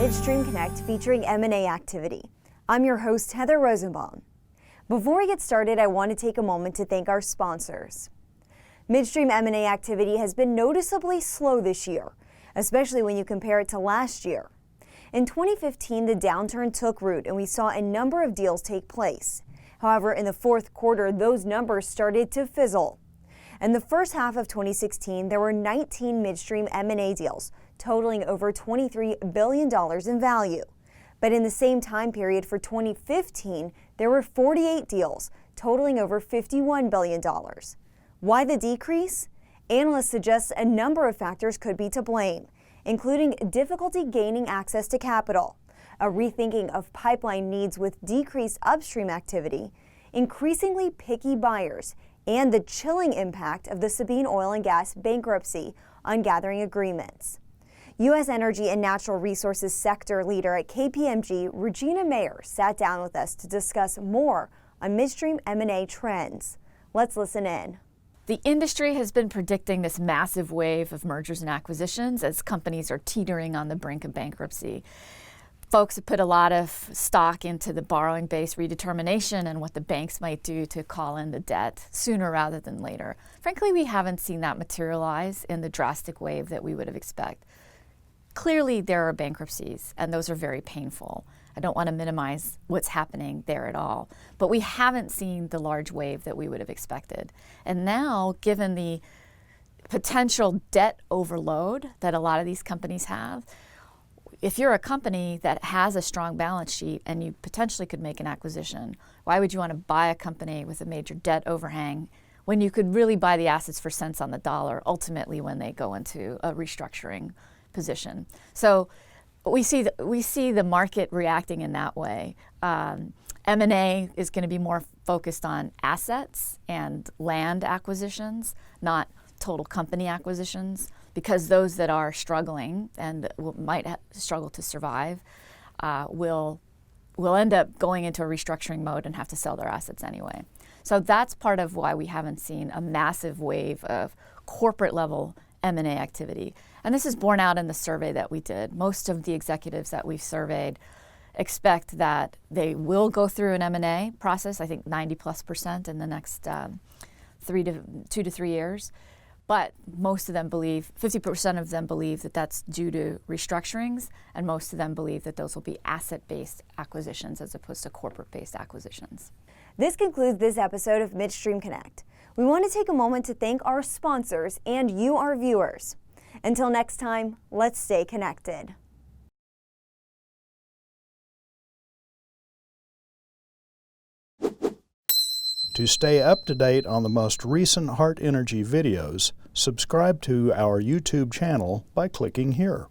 Midstream Connect featuring M&A activity. I'm your host, Heather Rosenbaum. Before we get started, I want to take a moment to thank our sponsors. Midstream M&A activity has been noticeably slow this year, especially when you compare it to last year. In 2015, the downturn took root and we saw a number of deals take place. However, in the fourth quarter, those numbers started to fizzle. In the first half of 2016, there were 19 midstream M&A deals, totaling over $23 billion in value. But in the same time period for 2015, there were 48 deals, totaling over $51 billion. Why the decrease? Analysts suggest a number of factors could be to blame, including difficulty gaining access to capital, a rethinking of pipeline needs with decreased upstream activity, increasingly picky buyers, and the chilling impact of the Sabine Oil and Gas bankruptcy on gathering agreements. U.S. Energy and Natural Resources sector leader at KPMG, Regina Mayer, sat down with us to discuss more on midstream M&A trends. Let's listen in. The industry has been predicting this massive wave of mergers and acquisitions as companies are teetering on the brink of bankruptcy. Folks have put a lot of stock into the borrowing base redetermination and what the banks might do to call in the debt sooner rather than later. Frankly, we haven't seen that materialize in the drastic wave that we would have expected. Clearly, there are bankruptcies, and those are very painful. I don't want to minimize what's happening there at all, but we haven't seen the large wave that we would have expected. And now, given the potential debt overload that a lot of these companies have, if you're a company that has a strong balance sheet and you potentially could make an acquisition, why would you want to buy a company with a major debt overhang when you could really buy the assets for cents on the dollar ultimately when they go into a restructuring position? So we see the market reacting in that way. M&A is going to be more focused on assets and land acquisitions, not total company acquisitions, because those that are struggling and might struggle to survive will end up going into a restructuring mode and have to sell their assets anyway. So that's part of why we haven't seen a massive wave of corporate level M&A activity. And this is borne out in the survey that we did. Most of the executives that we've surveyed expect that they will go through an M&A process, I think 90+% in the next 2 to 3 years. But most of them believe, 50% of them believe that that's due to restructurings, and most of them believe that those will be asset-based acquisitions as opposed to corporate-based acquisitions. This concludes this episode of Midstream Connect. We want to take a moment to thank our sponsors and you, our viewers. Until next time, let's stay connected. To stay up to date on the most recent Hart Energy videos, subscribe to our YouTube channel by clicking here.